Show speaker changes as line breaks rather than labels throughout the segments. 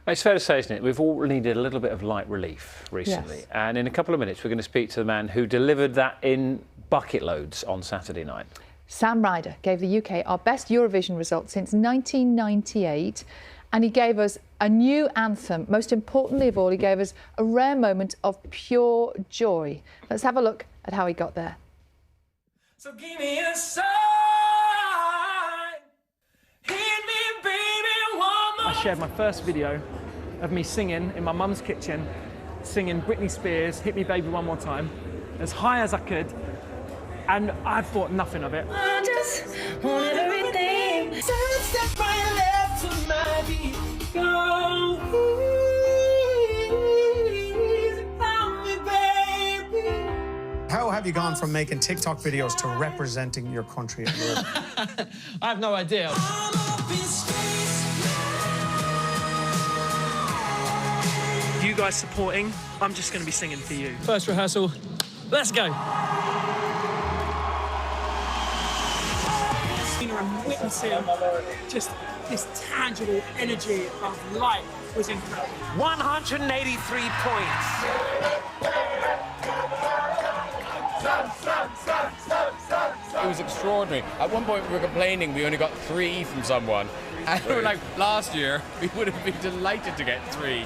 It's fair to say, isn't it? We've all needed a little bit of light relief recently.
Yes.
And in a couple of minutes, we're going to speak to the man who delivered that in bucket loads on Saturday night.
Sam Ryder gave the UK our best Eurovision result since 1998, and he gave us a new anthem. Most importantly of all, he gave us a rare moment of pure joy. Let's have a look at how he got there.
So give me a sign, hit me baby one more.
I shared my first video of me singing in my mum's kitchen, singing Britney Spears, Hit Me Baby One More Time, as high as I could, and I thought nothing of it.
I just wanted everything. Sunset right left to my beat. Go easy on me, baby.
How have you gone from making TikTok videos to representing your country at Europe?
I have no idea.
I'm up in space now.
You guys supporting, I'm just going to be singing for you. First rehearsal, let's go. I'm witnessing just this tangible energy of light was incredible.
183 points.
It was extraordinary. At one point we were complaining we only got 3 from someone. And we were like, last year we would have been delighted to get 3.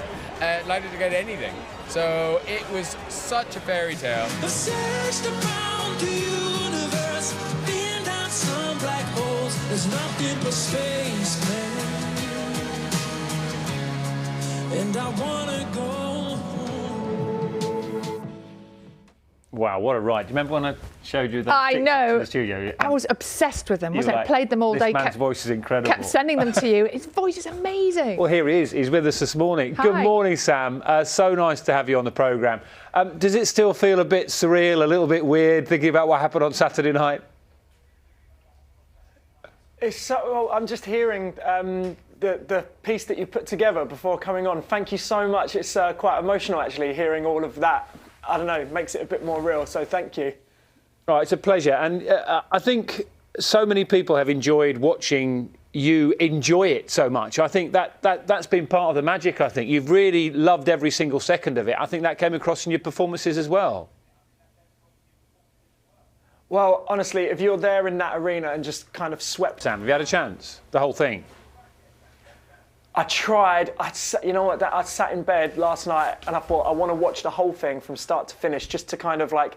Delighted to get anything. So it was such a fairy tale.
I searched around the universe, been down some black holes. There's nothing but space, man. And I wanna go home.
Wow, what a ride. Do you remember when I showed you that
I
picture
know.
to the studio?
I was obsessed with them,
You
wasn't
were
I?
like,
Played them all
this
day.
man's voice is incredible.
Kept sending them to you. His voice is amazing.
Well, here he is. He's with us this morning.
Hi.
Good morning, Sam. So nice to have you on the programme. Does it still feel a bit surreal, a little bit weird, thinking about what happened on Saturday night?
It's so, well, I'm just hearing the piece that you put together before coming on. Thank you so much. It's quite emotional, actually, hearing all of that. I don't know, makes it a bit more real, so thank you.
Oh, it's a pleasure. And I think so many people have enjoyed watching you enjoy it so much. I think that's been part of the magic, I think. You've really loved every single second of it. I think that came across in your performances as well.
Well, honestly, if you're there in that arena and just kind of swept...
Sam, have you had a chance? The whole thing?
I tried. You know what? I sat in bed last night and I thought, I want to watch the whole thing from start to finish, just to kind of like,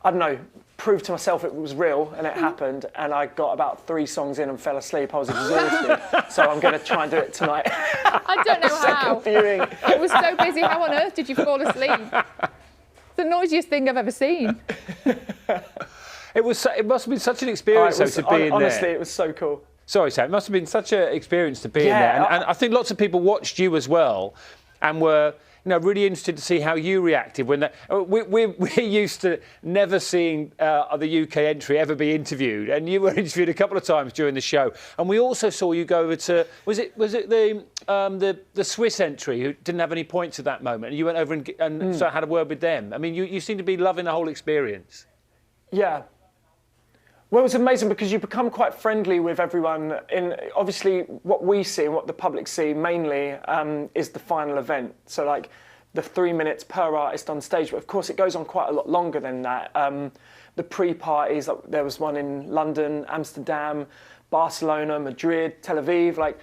I don't know, prove to myself it was real, and it happened. And I got about 3 songs in and fell asleep. I was exhausted. So I'm going to try and do it tonight.
I don't know how.
Viewing.
It was so busy. How on earth did you fall asleep? It's the noisiest thing I've ever seen.
It must have been such an experience to be in there.
Honestly, it was so cool.
Sorry, Sam. It must have been such an experience to be in there. And I think lots of people watched you as well and were, really interested to see how you reacted when we're used to never seeing the UK entry ever be interviewed, and you were interviewed a couple of times during the show. And we also saw you go over to was it the Swiss entry who didn't have any points at that moment, and you went over and so had a word with them. I mean, you seem to be loving the whole experience.
Yeah. Well, it's amazing because you become quite friendly with everyone. Obviously, what we see and what the public see mainly is the final event. So, like, the 3 minutes per artist on stage. But of course, it goes on quite a lot longer than that. The pre-parties, there was one in London, Amsterdam, Barcelona, Madrid, Tel Aviv,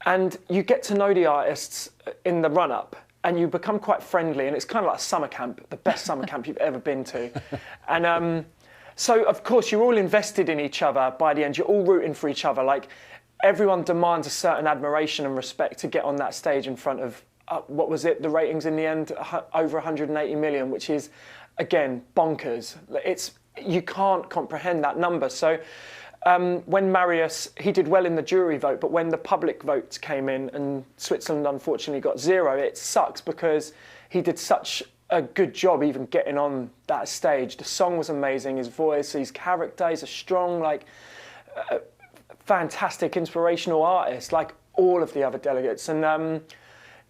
and you get to know the artists in the run-up. And you become quite friendly, and it's kind of like a summer camp, the best summer camp you've ever been to. And so, of course, you're all invested in each other by the end. You're all rooting for each other. Like, everyone demands a certain admiration and respect to get on that stage in front of, what was it, the ratings in the end, over 180 million, which is, again, bonkers. You can't comprehend that number. So when Marius, he did well in the jury vote, but when the public votes came in and Switzerland unfortunately got 0, it sucks because he did such a good job even getting on that stage. The song was amazing, his voice, his character, he's a strong, fantastic, inspirational artist, like all of the other delegates. And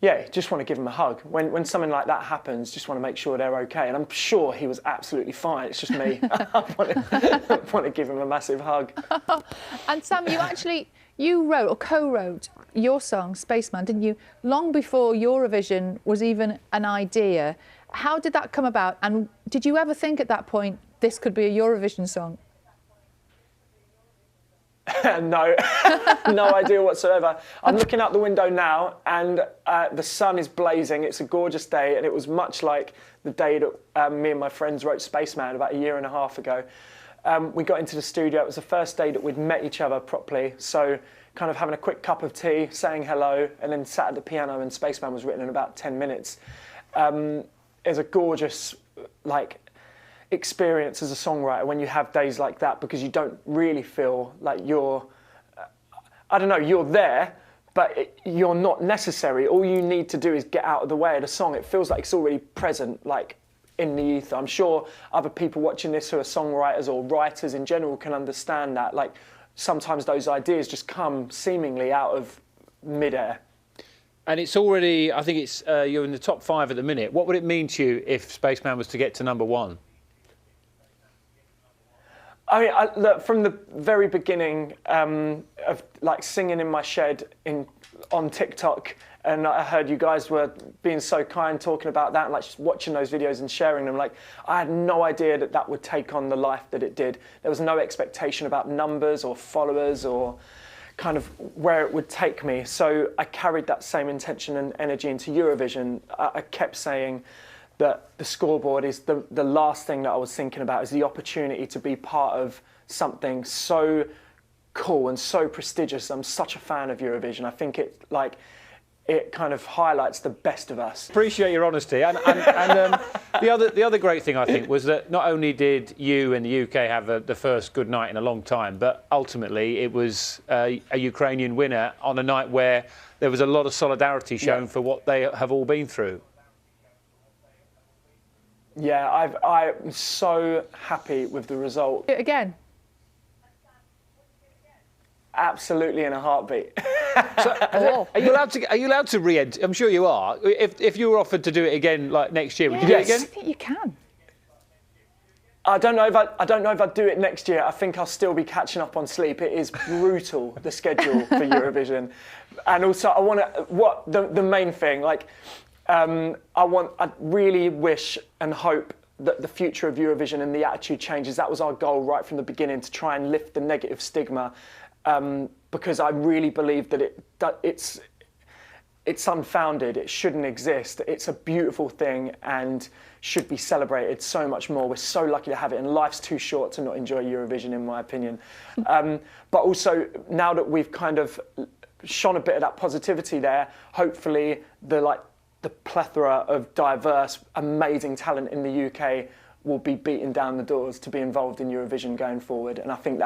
yeah, just want to give them a hug. When something like that happens, just want to make sure they're okay. And I'm sure he was absolutely fine. It's just me. I want to give him a massive hug.
And Sam, you wrote or co-wrote your song, Spaceman, didn't you? Long before Eurovision was even an idea. How did that come about? And did you ever think at that point, this could be a Eurovision song?
No, no idea whatsoever. I'm looking out the window now and the sun is blazing. It's a gorgeous day, and it was much like the day that me and my friends wrote Spaceman about a year and a half ago. We got into the studio. It was the first day that we'd met each other properly. So kind of having a quick cup of tea, saying hello, and then sat at the piano, and Spaceman was written in about 10 minutes. It's a gorgeous, experience as a songwriter when you have days like that, because you don't really feel like you're there, but you're not necessary. All you need to do is get out of the way of the song. It feels like it's already present, in the ether. I'm sure other people watching this who are songwriters or writers in general can understand that. Sometimes those ideas just come seemingly out of midair.
And it's already, I think it's you're in the top 5 at the minute. What would it mean to you if Spaceman was to get to number 1?
I mean, look, from the very beginning of singing in my shed on TikTok, and I heard you guys were being so kind talking about that, and just watching those videos and sharing them. I had no idea that would take on the life that it did. There was no expectation about numbers or followers or kind of where it would take me. So I carried that same intention and energy into Eurovision. I kept saying that the scoreboard is the last thing that I was thinking about, is the opportunity to be part of something so cool and so prestigious. I'm such a fan of Eurovision. I think it kind of highlights the best of us.
Appreciate your honesty. And the other great thing, I think, was that not only did you and the UK have the first good night in a long time, but ultimately it was a Ukrainian winner on a night where there was a lot of solidarity shown for what they have all been through.
Yeah, I'm so happy with the result.
Again.
Absolutely, in a heartbeat.
So, are you allowed to re-enter? I'm sure you are. If you were offered to do it again next year, would you do it again?
I think you can.
I don't know if I'd do it next year. I think I'll still be catching up on sleep. It is brutal, the schedule for Eurovision, and also I want to. The main thing, I really wish and hope that the future of Eurovision and the attitude changes. That was our goal right from the beginning, to try and lift the negative stigma, because I really believe that it's unfounded. It shouldn't exist. It's a beautiful thing and should be celebrated so much more. We're so lucky to have it, and life's too short to not enjoy Eurovision, in my opinion. But also, now that we've kind of shone a bit of that positivity there, hopefully the plethora of diverse, amazing talent in the UK will be beating down the doors to be involved in Eurovision going forward. And I think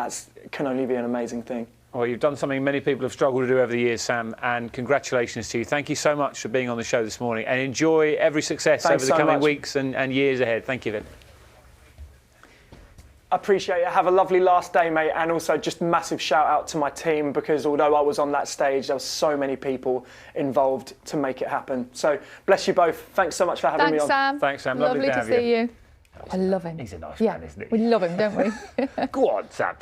can only be an amazing thing.
Well, you've done something many people have struggled to do over the years, Sam, and congratulations to you. Thank you so much for being on the show this morning, and enjoy every success over the coming weeks and years ahead. Thank you, Vin.
I appreciate it. Have a lovely last day, mate. And also just massive shout out to my team, because although I was on that stage, there were so many people involved to make it happen. So bless you both. Thanks so much for having me on.
Sam.
Thanks, Sam.
Lovely to see you. I love him.
He's a nice man, isn't he?
We love him, don't we?
Go on, Sam.